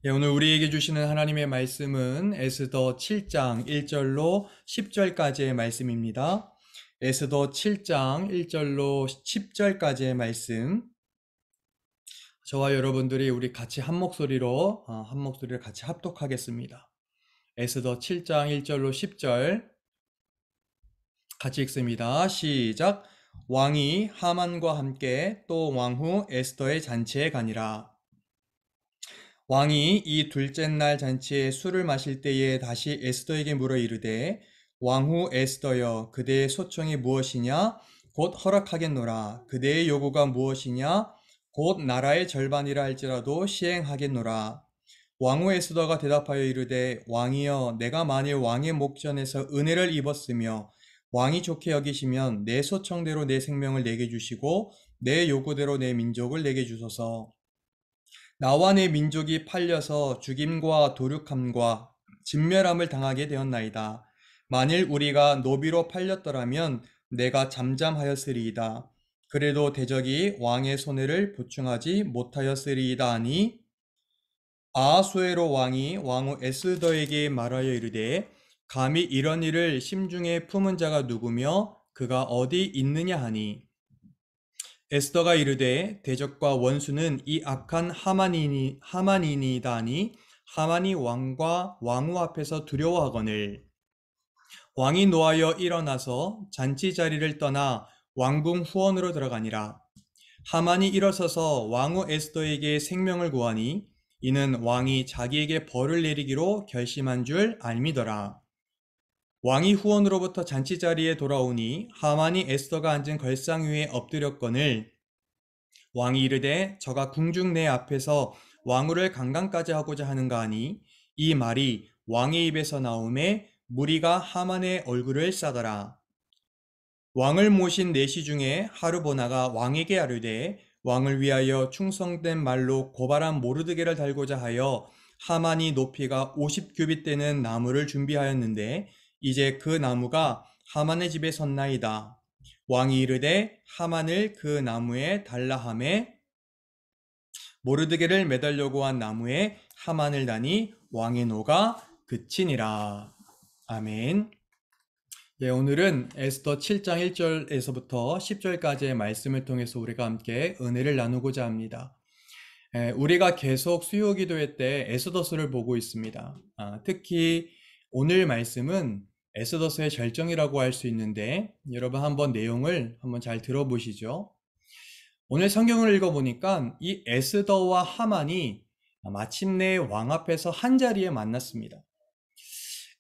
예, 오늘 우리에게 주시는 하나님의 말씀은 에스더 7장 1절로 10절까지의 말씀입니다. 에스더 7장 1절로 10절까지의 말씀. 저와 여러분들이 우리 같이 한 목소리를 같이 합독하겠습니다. 에스더 7장 1절로 10절 같이 읽습니다. 시작. 왕이 하만과 함께 또 왕후 에스더의 잔치에 가니라. 왕이 이 둘째 날 잔치에 술을 마실 때에 다시 에스더에게 물어 이르되 왕후 에스더여 그대의 소청이 무엇이냐 곧 허락하겠노라. 그대의 요구가 무엇이냐 곧 나라의 절반이라 할지라도 시행하겠노라. 왕후 에스더가 대답하여 이르되 왕이여 내가 만일 왕의 목전에서 은혜를 입었으며 왕이 좋게 여기시면 내 소청대로 내 생명을 내게 주시고 내 요구대로 내 민족을 내게 주소서. 나와 내 민족이 팔려서 죽임과 도륙함과 진멸함을 당하게 되었나이다. 만일 우리가 노비로 팔렸더라면 내가 잠잠하였으리이다. 그래도 대적이 왕의 손해를 보충하지 못하였으리이다 하니 아하수에로 왕이 왕후 에스더에게 말하여 이르되 감히 이런 일을 심중에 품은 자가 누구며 그가 어디 있느냐 하니 에스더가 이르되 대적과 원수는 이 악한 하만이니이다 하니 하만이 왕과 왕후 앞에서 두려워하거늘 왕이 노하여 일어나서 잔치 자리를 떠나 왕궁 후원으로 들어가니라. 하만이 일어서서 왕후 에스더에게 생명을 구하니 이는 왕이 자기에게 벌을 내리기로 결심한 줄 알미더라. 왕이 후원으로부터 잔치 자리에 돌아오니 하만이 에스더가 앉은 걸상 위에 엎드렸거늘 왕이 이르되 저가 궁중 내 앞에서 왕후를 강간까지 하고자 하는가 하니 이 말이 왕의 입에서 나오매 무리가 하만의 얼굴을 싸더라. 왕을 모신 내시 중에 하르보나가 왕에게 아뢰되 왕을 위하여 충성된 말로 고발한 모르드게를 달고자 하여 하만이 높이가 50규빗 되는 나무를 준비하였는데 이제 그 나무가 하만의 집에 섰나이다. 왕이 이르되 하만을 그 나무에 달라 하매 모르드게를 매달려고 한 나무에 하만을 다니 왕의 노가 그치니라. 아멘. 예, 오늘은 에스더 7장 1절에서부터 10절까지의 말씀을 통해서 우리가 함께 은혜를 나누고자 합니다. 우리가 계속 수요 기도회 때 에스더서를 보고 있습니다. 특히 오늘 말씀은 에스더서의 절정이라고 할 수 있는데 여러분 한번 내용을 한번 잘 들어보시죠. 오늘 성경을 읽어보니까 이 에스더와 하만이 마침내 왕 앞에서 한 자리에 만났습니다.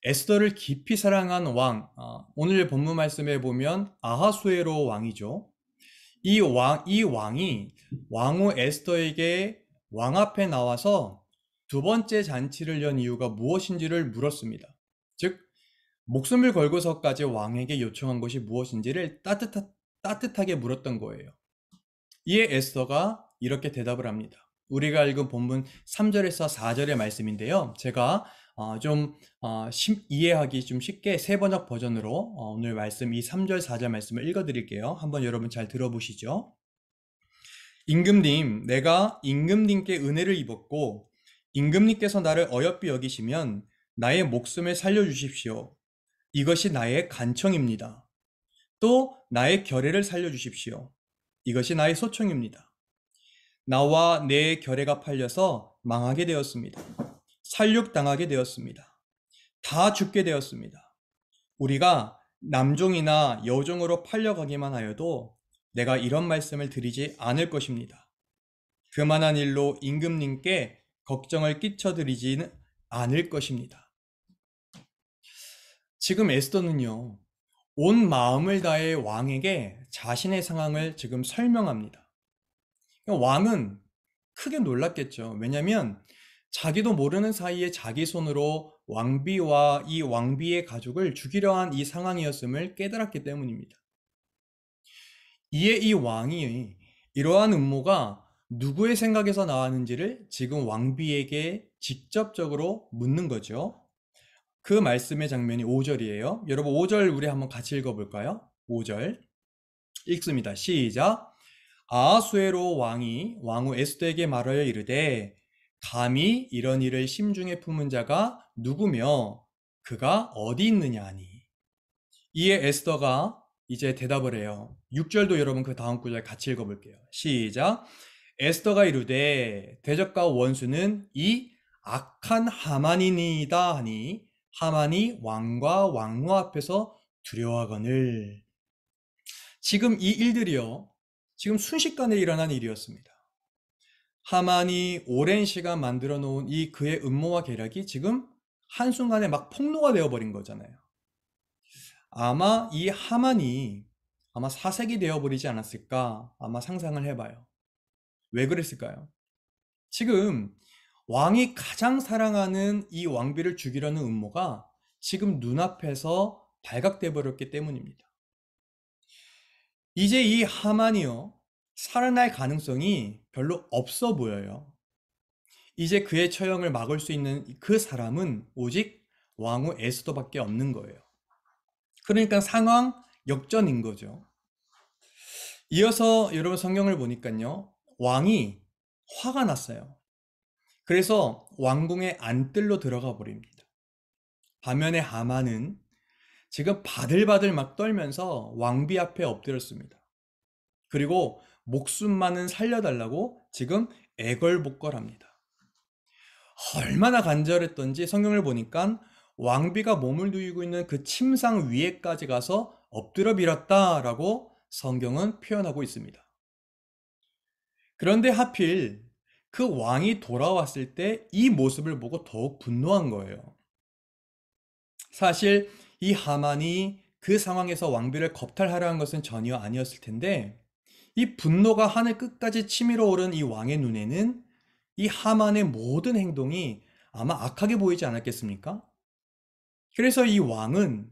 에스더를 깊이 사랑한 왕, 오늘 본문 말씀에 보면 아하수에로 왕이죠. 이 왕이 왕후 에스더에게 왕 앞에 나와서 두 번째 잔치를 연 이유가 무엇인지를 물었습니다. 즉, 목숨을 걸고서까지 왕에게 요청한 것이 무엇인지를 따뜻하게 물었던 거예요. 이에 에스더가 이렇게 대답을 합니다. 우리가 읽은 본문 3절에서 4절의 말씀인데요. 제가 이해하기 좀 쉽게 세 번역 버전으로 오늘 말씀 이 3절 4절 말씀을 읽어드릴게요. 한번 여러분 잘 들어보시죠. 임금님, 내가 임금님께 은혜를 입었고 임금님께서 나를 어여삐 여기시면 나의 목숨을 살려주십시오. 이것이 나의 간청입니다. 또 나의 결례를 살려주십시오. 이것이 나의 소청입니다. 나와 내 결례가 팔려서 망하게 되었습니다. 살육당하게 되었습니다. 다 죽게 되었습니다. 우리가 남종이나 여종으로 팔려가기만 하여도 내가 이런 말씀을 드리지 않을 것입니다. 그만한 일로 임금님께 걱정을 끼쳐드리지는 않을 것입니다. 지금 에스더는요, 온 마음을 다해 왕에게 자신의 상황을 지금 설명합니다. 왕은 크게 놀랐겠죠. 왜냐하면 자기도 모르는 사이에 자기 손으로 왕비와 이 왕비의 가족을 죽이려 한 이 상황이었음을 깨달았기 때문입니다. 이에 이 왕이 이러한 음모가 누구의 생각에서 나왔는지를 지금 왕비에게 직접적으로 묻는 거죠. 그 말씀의 장면이 5절이에요. 여러분 5절 우리 한번 같이 읽어볼까요? 5절 읽습니다. 시작. 아하수에로 왕이 왕후 에스더에게 말하여 이르되 감히 이런 일을 심중에 품은 자가 누구며 그가 어디 있느냐 하니. 이에 에스더가 이제 대답을 해요. 6절도 여러분 그 다음 구절 같이 읽어볼게요. 시작. 에스더가 이르되 대적과 원수는 이 악한 하만이니이다 하니 하만이 왕과 왕후 앞에서 두려워하거늘. 지금 이 일들이요, 지금 순식간에 일어난 일이었습니다. 하만이 오랜 시간 만들어 놓은 이 그의 음모와 계략이 지금 한순간에 막 폭로가 되어버린 거잖아요. 아마 이 하만이 아마 사색이 되어버리지 않았을까 아마 상상을 해봐요. 왜 그랬을까요? 지금 왕이 가장 사랑하는 이 왕비를 죽이려는 음모가 지금 눈앞에서 발각돼 버렸기 때문입니다. 이제 이 하만이요, 살아날 가능성이 별로 없어 보여요. 이제 그의 처형을 막을 수 있는 그 사람은 오직 왕후 에스더밖에 없는 거예요. 그러니까 상황 역전인 거죠. 이어서 여러분 성경을 보니까요, 왕이 화가 났어요. 그래서 왕궁의 안뜰로 들어가 버립니다. 반면에 하만은 지금 바들바들 막 떨면서 왕비 앞에 엎드렸습니다. 그리고 목숨만은 살려달라고 지금 애걸복걸합니다. 얼마나 간절했던지 성경을 보니까 왕비가 몸을 누이고 있는 그 침상 위에까지 가서 엎드려 빌었다라고 성경은 표현하고 있습니다. 그런데 하필 그 왕이 돌아왔을 때 이 모습을 보고 더욱 분노한 거예요. 사실 이 하만이 그 상황에서 왕비를 겁탈하려 한 것은 전혀 아니었을 텐데, 이 분노가 하늘 끝까지 치밀어 오른 이 왕의 눈에는 이 하만의 모든 행동이 아마 악하게 보이지 않았겠습니까? 그래서 이 왕은,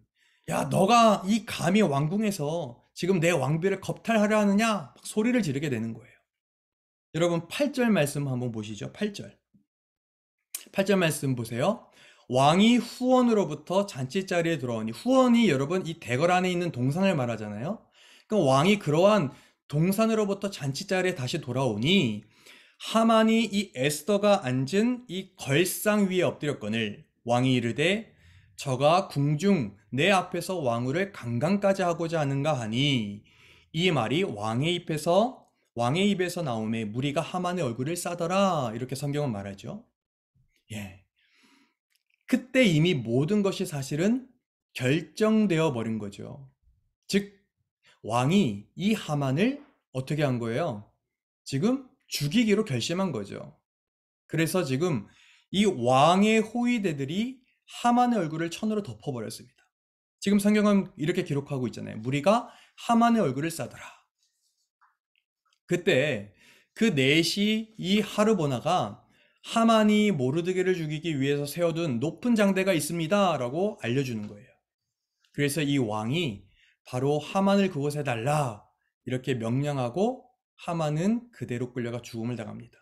야, 너가 이 감히 왕궁에서 지금 내 왕비를 겁탈하려 하느냐? 막 소리를 지르게 되는 거예요. 여러분 8절 말씀 한번 보시죠. 8절. 8절 말씀 보세요. 왕이 후원으로부터 잔치자리에 들어오니, 후원이 여러분 이 대궐 안에 있는 동산을 말하잖아요. 그러니까 왕이 그러한 동산으로부터 잔치자리에 다시 돌아오니 하만이 이 에스더가 앉은 이 걸상 위에 엎드렸거늘 왕이 이르되 저가 궁중 내 앞에서 왕후를 강간까지 하고자 하는가 하니, 이 말이 왕의 입에서 나오매 무리가 하만의 얼굴을 싸더라, 이렇게 성경은 말하죠. 예. 그때 이미 모든 것이 사실은 결정되어 버린 거죠. 즉 왕이 이 하만을 어떻게 한 거예요? 지금 죽이기로 결심한 거죠. 그래서 지금 이 왕의 호위대들이 하만의 얼굴을 천으로 덮어버렸습니다. 지금 성경은 이렇게 기록하고 있잖아요. 무리가 하만의 얼굴을 싸더라. 그때 그 넷이 이 하르보나가 하만이 모르드게를 죽이기 위해서 세워둔 높은 장대가 있습니다 라고 알려주는 거예요. 그래서 이 왕이 바로 하만을 그곳에 달라 이렇게 명령하고 하만은 그대로 끌려가 죽음을 당합니다.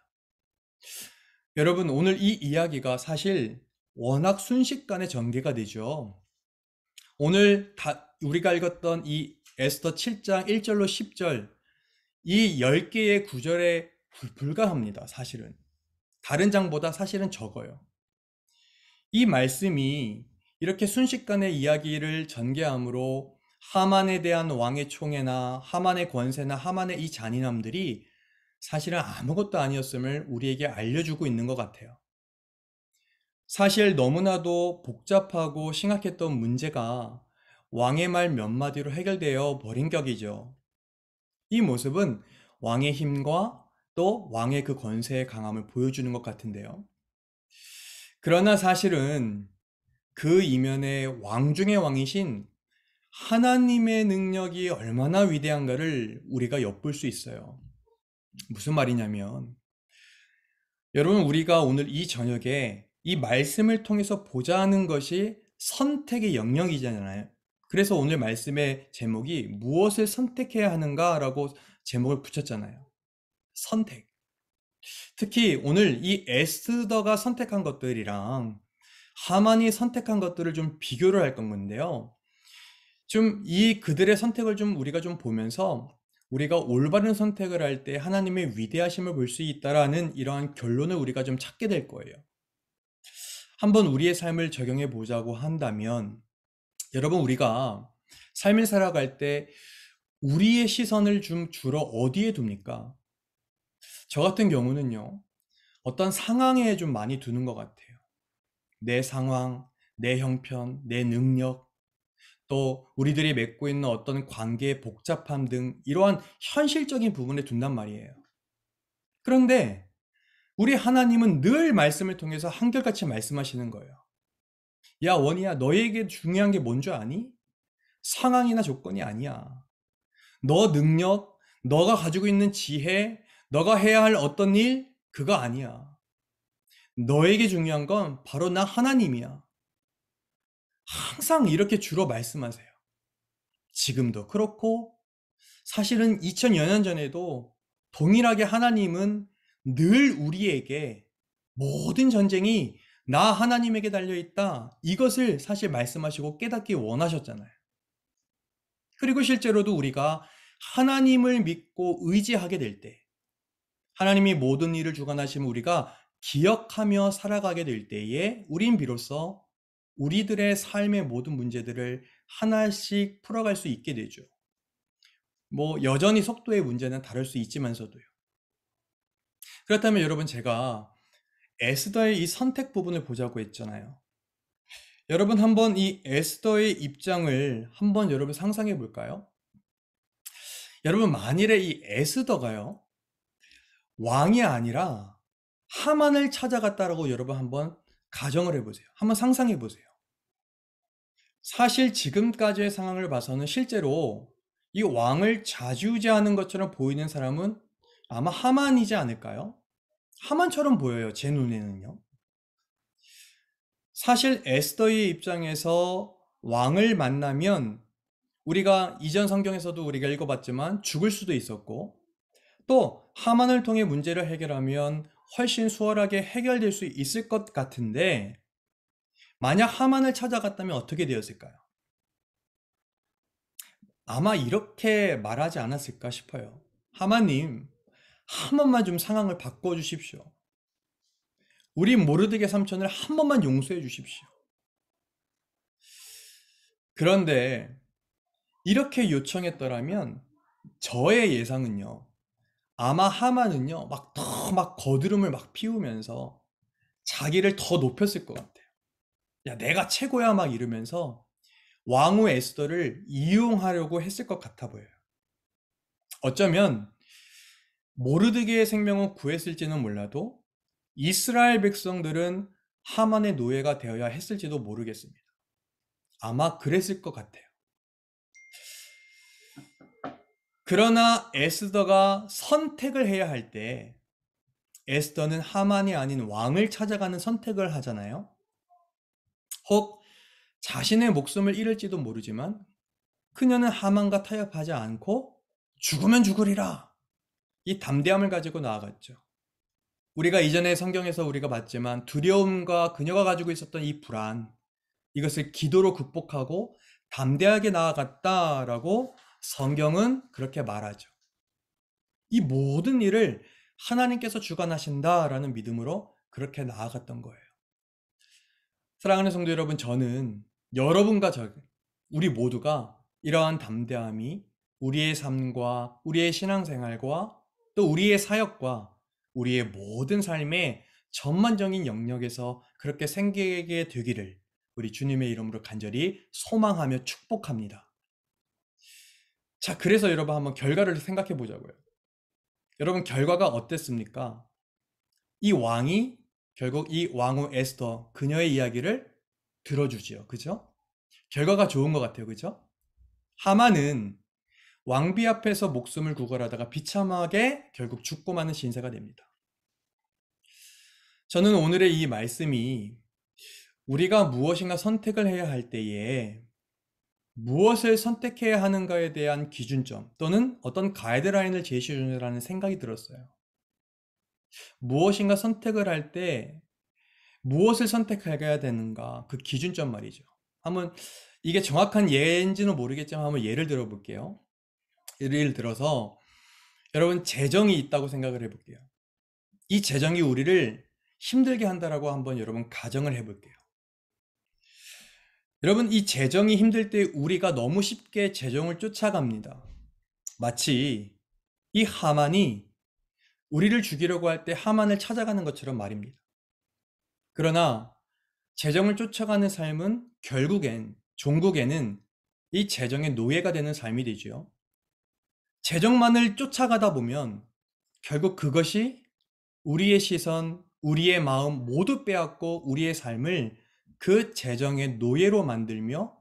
여러분, 오늘 이 이야기가 사실 워낙 순식간에 전개가 되죠. 오늘 우리가 읽었던 이 에스더 7장 1절로 10절, 이 10개의 구절에 불과합니다. 사실은 다른 장보다 사실은 적어요. 이 말씀이 이렇게 순식간에 이야기를 전개함으로 하만에 대한 왕의 총애나 하만의 권세나 하만의 이 잔인함들이 사실은 아무것도 아니었음을 우리에게 알려주고 있는 것 같아요. 사실 너무나도 복잡하고 심각했던 문제가 왕의 말 몇 마디로 해결되어 버린 격이죠. 이 모습은 왕의 힘과 또 왕의 그 권세의 강함을 보여주는 것 같은데요. 그러나 사실은 그 이면에 왕 중의 왕이신 하나님의 능력이 얼마나 위대한가를 우리가 엿볼 수 있어요. 무슨 말이냐면, 여러분, 우리가 오늘 이 저녁에 이 말씀을 통해서 보자 하는 것이 선택의 영역이잖아요. 그래서 오늘 말씀의 제목이 무엇을 선택해야 하는가라고 제목을 붙였잖아요. 선택. 특히 오늘 이 에스더가 선택한 것들이랑 하만이 선택한 것들을 좀 비교를 할 건데요. 좀 이 그들의 선택을 좀 우리가 좀 보면서 우리가 올바른 선택을 할 때 하나님의 위대하심을 볼 수 있다라는 이러한 결론을 우리가 좀 찾게 될 거예요. 한번 우리의 삶을 적용해 보자고 한다면, 여러분, 우리가 삶을 살아갈 때 우리의 시선을 좀 주로 어디에 둡니까? 저 같은 경우는요, 어떤 상황에 좀 많이 두는 것 같아요. 내 상황, 내 형편, 내 능력, 또 우리들이 맺고 있는 어떤 관계의 복잡함 등 이러한 현실적인 부분에 둔단 말이에요. 그런데 우리 하나님은 늘 말씀을 통해서 한결같이 말씀하시는 거예요. 야, 원이야, 너에게 중요한 게 뭔 줄 아니? 상황이나 조건이 아니야. 너 능력, 너가 가지고 있는 지혜, 너가 해야 할 어떤 일, 그거 아니야. 너에게 중요한 건 바로 나 하나님이야. 항상 이렇게 주로 말씀하세요. 지금도 그렇고, 사실은 2000여 년 전에도 동일하게 하나님은 늘 우리에게 모든 전쟁이 나 하나님에게 달려있다, 이것을 사실 말씀하시고 깨닫기 원하셨잖아요. 그리고 실제로도 우리가 하나님을 믿고 의지하게 될 때, 하나님이 모든 일을 주관하시면 우리가 기억하며 살아가게 될 때에 우린 비로소 우리들의 삶의 모든 문제들을 하나씩 풀어갈 수 있게 되죠. 여전히 속도의 문제는 다를 수 있지만서도요. 그렇다면 여러분, 제가 에스더의 이 선택 부분을 보자고 했잖아요. 여러분, 한번 이 에스더의 입장을 한번 여러분 상상해 볼까요? 여러분, 만일에 이 에스더가요, 왕이 아니라 하만을 찾아갔다라고 여러분 한번 가정을 해보세요. 한번 상상해 보세요. 사실 지금까지의 상황을 봐서는 실제로 이 왕을 좌지우지하는 것처럼 보이는 사람은 아마 하만이지 않을까요? 하만처럼 보여요, 제 눈에는요. 사실 에스더의 입장에서 왕을 만나면 우리가 이전 성경에서도 우리가 읽어봤지만 죽을 수도 있었고, 또 하만을 통해 문제를 해결하면 훨씬 수월하게 해결될 수 있을 것 같은데, 만약 하만을 찾아갔다면 어떻게 되었을까요? 아마 이렇게 말하지 않았을까 싶어요. 하만님, 한 번만 좀 상황을 바꿔주십시오. 우리 모르드게 삼촌을 한 번만 용서해 주십시오. 그런데 이렇게 요청했더라면 저의 예상은요, 아마 하만은요, 막 거드름을 막 피우면서 자기를 더 높였을 것 같아요. 야, 내가 최고야 막 이러면서 왕후 에스더를 이용하려고 했을 것 같아 보여요. 어쩌면 모르드게의 생명은 구했을지는 몰라도 이스라엘 백성들은 하만의 노예가 되어야 했을지도 모르겠습니다. 아마 그랬을 것 같아요. 그러나 에스더가 선택을 해야 할 때 에스더는 하만이 아닌 왕을 찾아가는 선택을 하잖아요. 혹 자신의 목숨을 잃을지도 모르지만 그녀는 하만과 타협하지 않고 죽으면 죽으리라, 이 담대함을 가지고 나아갔죠. 우리가 이전에 성경에서 우리가 봤지만 두려움과 그녀가 가지고 있었던 이 불안, 이것을 기도로 극복하고 담대하게 나아갔다라고 성경은 그렇게 말하죠. 이 모든 일을 하나님께서 주관하신다라는 믿음으로 그렇게 나아갔던 거예요. 사랑하는 성도 여러분, 저는 여러분과 우리 모두가 이러한 담대함이 우리의 삶과 우리의 신앙생활과 또 우리의 사역과 우리의 모든 삶의 전반적인 영역에서 그렇게 생기게 되기를 우리 주님의 이름으로 간절히 소망하며 축복합니다. 자, 그래서 여러분 한번 결과를 생각해 보자고요. 여러분, 결과가 어땠습니까? 이 왕이 결국 이 왕후 에스더, 그녀의 이야기를 들어주지요. 그죠? 결과가 좋은 것 같아요. 그죠? 하만은 왕비 앞에서 목숨을 구걸하다가 비참하게 결국 죽고 마는 신세가 됩니다. 저는 오늘의 이 말씀이 우리가 무엇인가 선택을 해야 할 때에 무엇을 선택해야 하는가에 대한 기준점 또는 어떤 가이드라인을 제시해 주라는 생각이 들었어요. 무엇인가 선택을 할 때 무엇을 선택해야 되는가, 그 기준점 말이죠. 한번 이게 정확한 예인지는 모르겠지만 한번 예를 들어 볼게요. 예를 들어서 여러분, 재정이 있다고 생각을 해볼게요. 이 재정이 우리를 힘들게 한다라고 한번 여러분 가정을 해볼게요. 여러분, 이 재정이 힘들 때 우리가 너무 쉽게 재정을 쫓아갑니다. 마치 이 하만이 우리를 죽이려고 할 때 하만을 찾아가는 것처럼 말입니다. 그러나 재정을 쫓아가는 삶은 결국엔 종국에는 이 재정의 노예가 되는 삶이 되지요. 재정만을 쫓아가다 보면 결국 그것이 우리의 시선, 우리의 마음 모두 빼앗고 우리의 삶을 그 재정의 노예로 만들며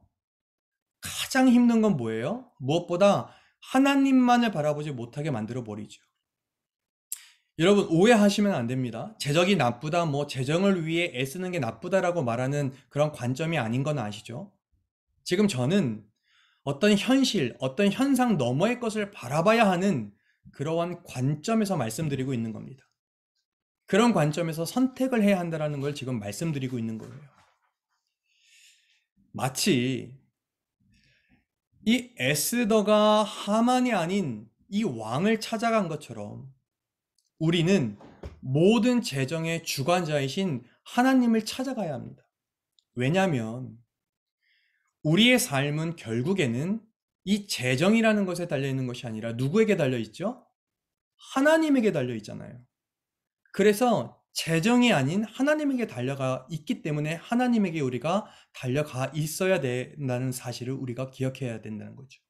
가장 힘든 건 뭐예요? 무엇보다 하나님만을 바라보지 못하게 만들어 버리죠. 여러분, 오해하시면 안 됩니다. 재정이 나쁘다, 재정을 위해 애쓰는 게 나쁘다라고 말하는 그런 관점이 아닌 건 아시죠? 지금 저는 어떤 현실, 어떤 현상 너머의 것을 바라봐야 하는 그러한 관점에서 말씀드리고 있는 겁니다. 그런 관점에서 선택을 해야 한다는 걸 지금 말씀드리고 있는 거예요. 마치 이 에스더가 하만이 아닌 이 왕을 찾아간 것처럼 우리는 모든 재정의 주관자이신 하나님을 찾아가야 합니다. 왜냐하면 우리의 삶은 결국에는 이 재정이라는 것에 달려있는 것이 아니라 누구에게 달려있죠? 하나님에게 달려있잖아요. 그래서 재정이 아닌 하나님에게 달려가 있기 때문에 하나님에게 우리가 달려가 있어야 된다는 사실을 우리가 기억해야 된다는 거죠.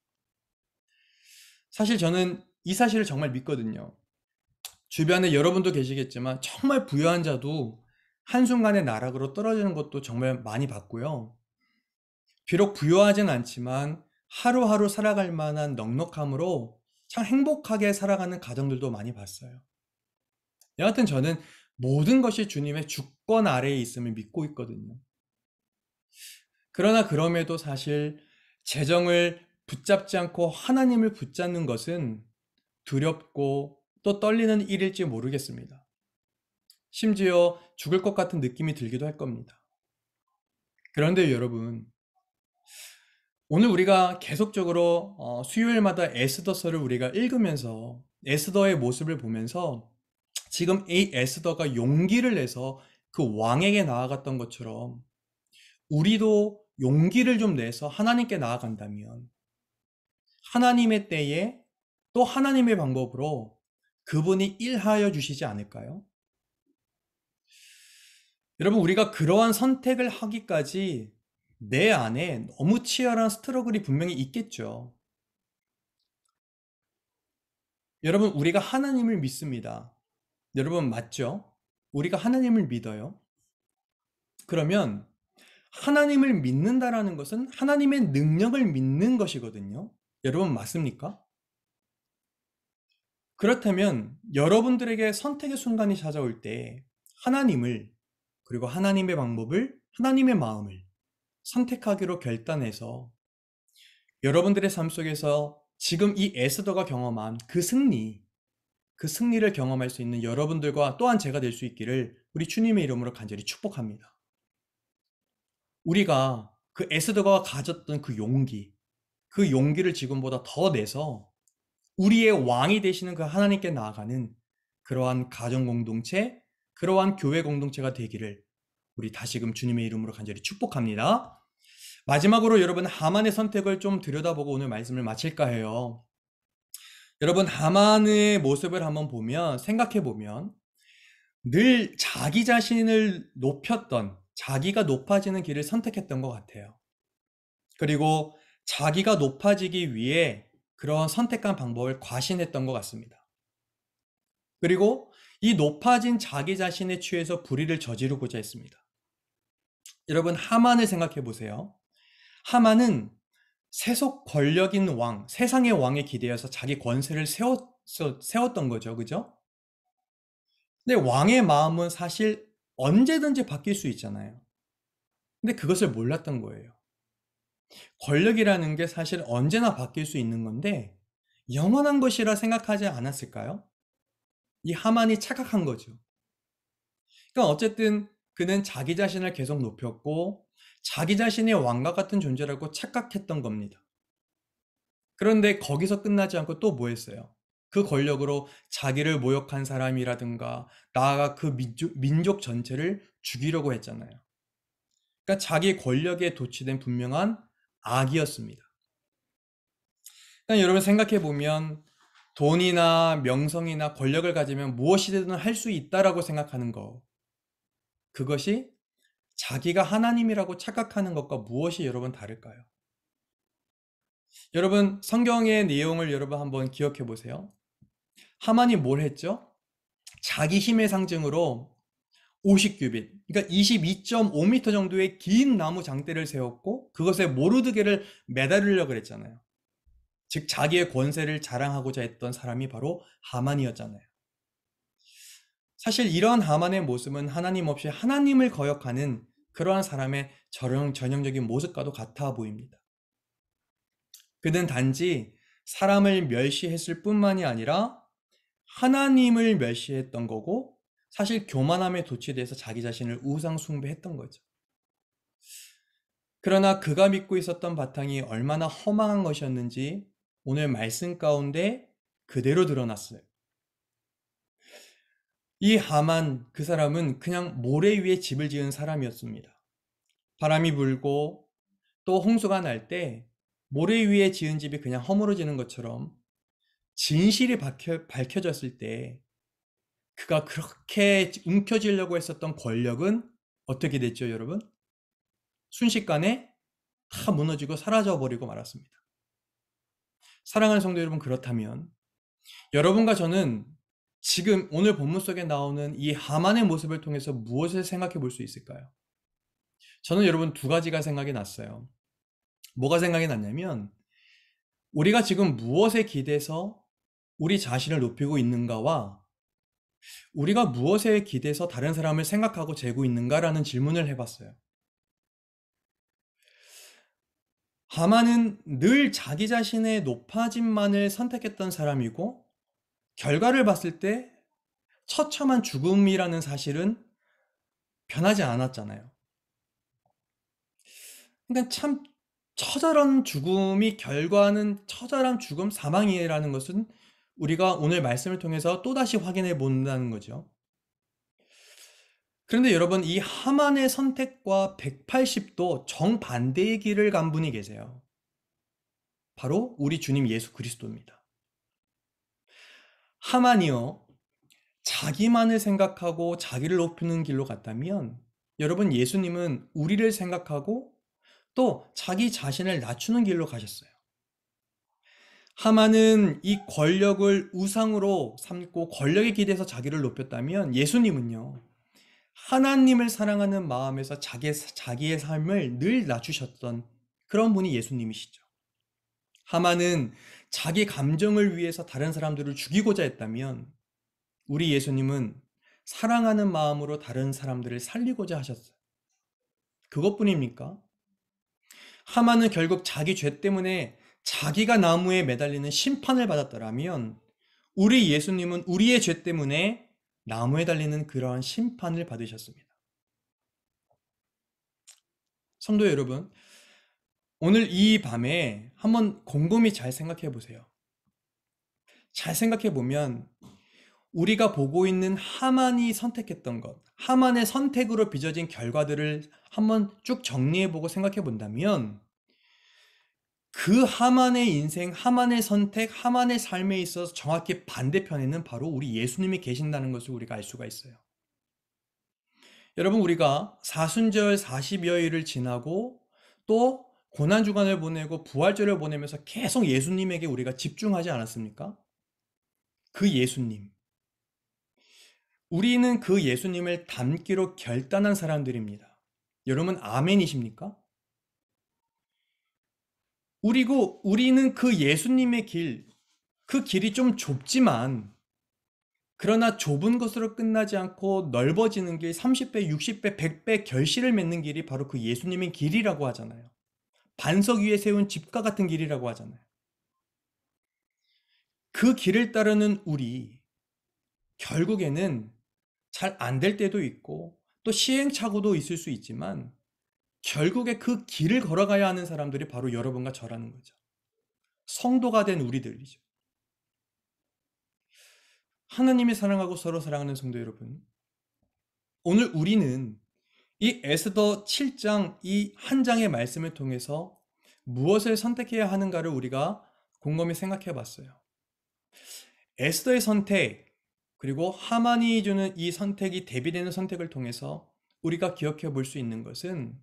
사실 저는 이 사실을 정말 믿거든요. 주변에 여러분도 계시겠지만 정말 부유한 자도 한순간에 나락으로 떨어지는 것도 정말 많이 봤고요. 비록 부유하진 않지만 하루하루 살아갈 만한 넉넉함으로 참 행복하게 살아가는 가정들도 많이 봤어요. 여하튼 저는 모든 것이 주님의 주권 아래에 있음을 믿고 있거든요. 그러나 그럼에도 사실 재정을 붙잡지 않고 하나님을 붙잡는 것은 두렵고 또 떨리는 일일지 모르겠습니다. 심지어 죽을 것 같은 느낌이 들기도 할 겁니다. 그런데 여러분, 오늘 우리가 계속적으로 수요일마다 에스더서를 우리가 읽으면서 에스더의 모습을 보면서 지금 이 에스더가 용기를 내서 그 왕에게 나아갔던 것처럼 우리도 용기를 좀 내서 하나님께 나아간다면 하나님의 때에 또 하나님의 방법으로 그분이 일하여 주시지 않을까요? 여러분, 우리가 그러한 선택을 하기까지 내 안에 너무 치열한 스트러글이 분명히 있겠죠. 여러분, 우리가 하나님을 믿습니다. 여러분, 맞죠? 우리가 하나님을 믿어요. 그러면 하나님을 믿는다라는 것은 하나님의 능력을 믿는 것이거든요. 여러분, 맞습니까? 그렇다면 여러분들에게 선택의 순간이 찾아올 때 하나님을, 그리고 하나님의 방법을, 하나님의 마음을 선택하기로 결단해서 여러분들의 삶 속에서 지금 이 에스더가 경험한 그 승리를 경험할 수 있는 여러분들과 또한 제가 될 수 있기를 우리 주님의 이름으로 간절히 축복합니다. 우리가 그 에스더가 가졌던 그 용기를 지금보다 더 내서 우리의 왕이 되시는 그 하나님께 나아가는 그러한 가정 공동체, 그러한 교회 공동체가 되기를 우리 다시금 주님의 이름으로 간절히 축복합니다. 마지막으로 여러분, 하만의 선택을 좀 들여다보고 오늘 말씀을 마칠까 해요. 여러분, 하만의 모습을 한번 보면, 생각해 보면 늘 자기 자신을 높였던, 자기가 높아지는 길을 선택했던 것 같아요. 그리고 자기가 높아지기 위해 그런 선택한 방법을 과신했던 것 같습니다. 그리고 이 높아진 자기 자신에 취해서 불의를 저지르고자 했습니다. 여러분, 하만을 생각해 보세요. 하만은 세속 권력인 왕, 세상의 왕에 기대어서 자기 권세를 세웠던 거죠. 그죠? 근데 왕의 마음은 사실 언제든지 바뀔 수 있잖아요. 근데 그것을 몰랐던 거예요. 권력이라는 게 사실 언제나 바뀔 수 있는 건데 영원한 것이라 생각하지 않았을까요? 이 하만이 착각한 거죠. 그러니까 어쨌든 그는 자기 자신을 계속 높였고 자기 자신이 왕과 같은 존재라고 착각했던 겁니다. 그런데 거기서 끝나지 않고 또 뭐 했어요? 그 권력으로 자기를 모욕한 사람이라든가 나아가 그 민족 전체를 죽이려고 했잖아요. 그러니까 자기 권력에 도취된 분명한 악이었습니다. 그러니까 여러분 생각해 보면 돈이나 명성이나 권력을 가지면 무엇이든 할 수 있다라고 생각하는 거. 그것이 자기가 하나님이라고 착각하는 것과 무엇이 여러분 다를까요? 여러분 성경의 내용을 여러분 한번 기억해 보세요. 하만이 뭘 했죠? 자기 힘의 상징으로 50규빗, 그러니까 22.5m 정도의 긴 나무 장대를 세웠고 그것에 모르드게를 매달으려고 그랬잖아요. 즉 자기의 권세를 자랑하고자 했던 사람이 바로 하만이었잖아요. 사실 이러한 하만의 모습은 하나님 없이 하나님을 거역하는 그러한 사람의 전형적인 모습과도 같아 보입니다. 그는 단지 사람을 멸시했을 뿐만이 아니라 하나님을 멸시했던 거고 사실 교만함에 도취돼서 자기 자신을 우상 숭배했던 거죠. 그러나 그가 믿고 있었던 바탕이 얼마나 허망한 것이었는지 오늘 말씀 가운데 그대로 드러났어요. 이 하만 그 사람은 그냥 모래 위에 집을 지은 사람이었습니다. 바람이 불고 또 홍수가 날 때 모래 위에 지은 집이 그냥 허물어지는 것처럼 진실이 밝혀졌을 때 그가 그렇게 움켜쥐려고 했었던 권력은 어떻게 됐죠, 여러분? 순식간에 다 무너지고 사라져버리고 말았습니다. 사랑하는 성도 여러분, 그렇다면 여러분과 저는 지금 오늘 본문 속에 나오는 이 하만의 모습을 통해서 무엇을 생각해 볼 수 있을까요? 저는 여러분 두 가지가 생각이 났어요. 뭐가 생각이 났냐면 우리가 지금 무엇에 기대서 우리 자신을 높이고 있는가와 우리가 무엇에 기대서 다른 사람을 생각하고 재고 있는가라는 질문을 해봤어요. 하만은 늘 자기 자신의 높아짐만을 선택했던 사람이고 결과를 봤을 때 처참한 죽음이라는 사실은 변하지 않았잖아요. 그러니까 참 처절한 죽음이 결과는 처절한 죽음, 사망이라는 것은 우리가 오늘 말씀을 통해서 또다시 확인해 본다는 거죠. 그런데 여러분, 이 하만의 선택과 180도 정반대의 길을 간 분이 계세요. 바로 우리 주님 예수 그리스도입니다. 하만이요, 자기만을 생각하고 자기를 높이는 길로 갔다면 여러분, 예수님은 우리를 생각하고 또 자기 자신을 낮추는 길로 가셨어요. 하만은 이 권력을 우상으로 삼고 권력에 기대서 자기를 높였다면 예수님은요, 하나님을 사랑하는 마음에서 자기의 삶을 늘 낮추셨던 그런 분이 예수님이시죠. 하만은 자기 감정을 위해서 다른 사람들을 죽이고자 했다면 우리 예수님은 사랑하는 마음으로 다른 사람들을 살리고자 하셨어요. 그것뿐입니까? 하만은 결국 자기 죄 때문에 자기가 나무에 매달리는 심판을 받았더라면 우리 예수님은 우리의 죄 때문에 나무에 달리는 그러한 심판을 받으셨습니다. 성도 여러분, 오늘 이 밤에 한번 곰곰이 잘 생각해 보세요. 잘 생각해 보면 우리가 보고 있는 하만이 선택했던 것, 하만의 선택으로 빚어진 결과들을 한번 쭉 정리해 보고 생각해 본다면 그 하만의 인생, 하만의 선택, 하만의 삶에 있어서 정확히 반대편에는 바로 우리 예수님이 계신다는 것을 우리가 알 수가 있어요. 여러분, 우리가 사순절 40여일을 지나고 또 고난주간을 보내고 부활절을 보내면서 계속 예수님에게 우리가 집중하지 않았습니까? 그 예수님. 우리는 그 예수님을 닮기로 결단한 사람들입니다. 여러분, 아멘이십니까? 우리는 그 예수님의 길, 그 길이 좀 좁지만, 그러나 좁은 것으로 끝나지 않고 넓어지는 길, 30배, 60배, 100배 결실을 맺는 길이 바로 그 예수님의 길이라고 하잖아요. 반석 위에 세운 집과 같은 길이라고 하잖아요. 그 길을 따르는 우리, 결국에는 잘 안 될 때도 있고, 또 시행착오도 있을 수 있지만, 결국에 그 길을 걸어가야 하는 사람들이 바로 여러분과 저라는 거죠. 성도가 된 우리들이죠. 하나님이 사랑하고 서로 사랑하는 성도 여러분, 오늘 우리는 이 에스더 7장 이 한 장의 말씀을 통해서 무엇을 선택해야 하는가를 우리가 곰곰이 생각해 봤어요. 에스더의 선택, 그리고 하만이 주는 이 선택이 대비되는 선택을 통해서 우리가 기억해 볼 수 있는 것은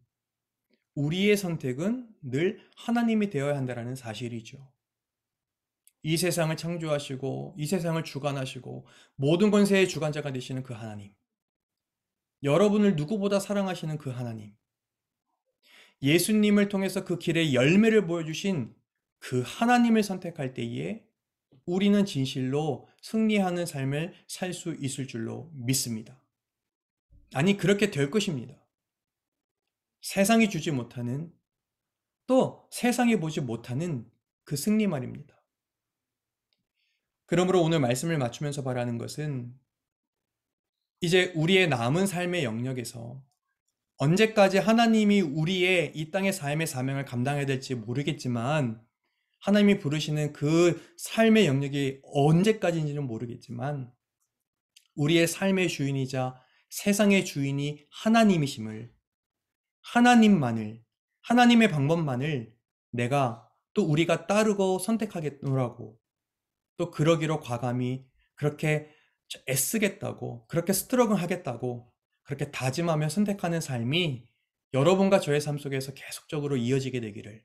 우리의 선택은 늘 하나님이 되어야 한다는 사실이죠. 이 세상을 창조하시고 이 세상을 주관하시고 모든 권세의 주관자가 되시는 그 하나님, 여러분을 누구보다 사랑하시는 그 하나님, 예수님을 통해서 그 길의 열매를 보여주신 그 하나님을 선택할 때에 우리는 진실로 승리하는 삶을 살 수 있을 줄로 믿습니다. 아니, 그렇게 될 것입니다. 세상이 주지 못하는, 또 세상이 보지 못하는 그 승리 말입니다. 그러므로 오늘 말씀을 맞추면서 바라는 것은 이제 우리의 남은 삶의 영역에서 언제까지 하나님이 우리의 이 땅의 삶의 사명을 감당해야 될지 모르겠지만, 하나님이 부르시는 그 삶의 영역이 언제까지인지는 모르겠지만 우리의 삶의 주인이자 세상의 주인이 하나님이심을, 하나님만을, 하나님의 방법만을 내가 또 우리가 따르고 선택하겠노라고, 또 그러기로 과감히 그렇게 애쓰겠다고, 그렇게 스트럭을 하겠다고 그렇게 다짐하며 선택하는 삶이 여러분과 저의 삶 속에서 계속적으로 이어지게 되기를,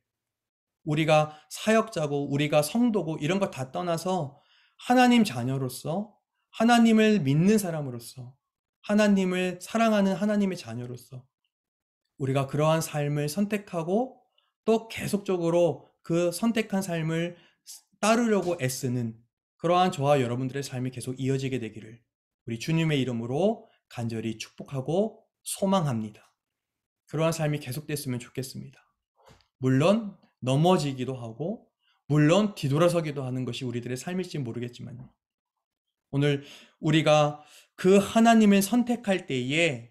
우리가 사역자고 우리가 성도고 이런 거 다 떠나서 하나님 자녀로서, 하나님을 믿는 사람으로서, 하나님을 사랑하는 하나님의 자녀로서 우리가 그러한 삶을 선택하고 또 계속적으로 그 선택한 삶을 따르려고 애쓰는 그러한 저와 여러분들의 삶이 계속 이어지게 되기를 우리 주님의 이름으로 간절히 축복하고 소망합니다. 그러한 삶이 계속됐으면 좋겠습니다. 물론 넘어지기도 하고 물론 뒤돌아서기도 하는 것이 우리들의 삶일지 모르겠지만요. 오늘 우리가 그 하나님을 선택할 때에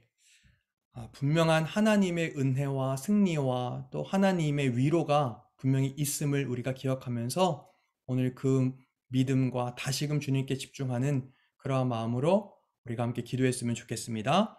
분명한 하나님의 은혜와 승리와 또 하나님의 위로가 분명히 있음을 우리가 기억하면서 오늘 그 믿음과 다시금 주님께 집중하는 그러한 마음으로 우리가 함께 기도했으면 좋겠습니다.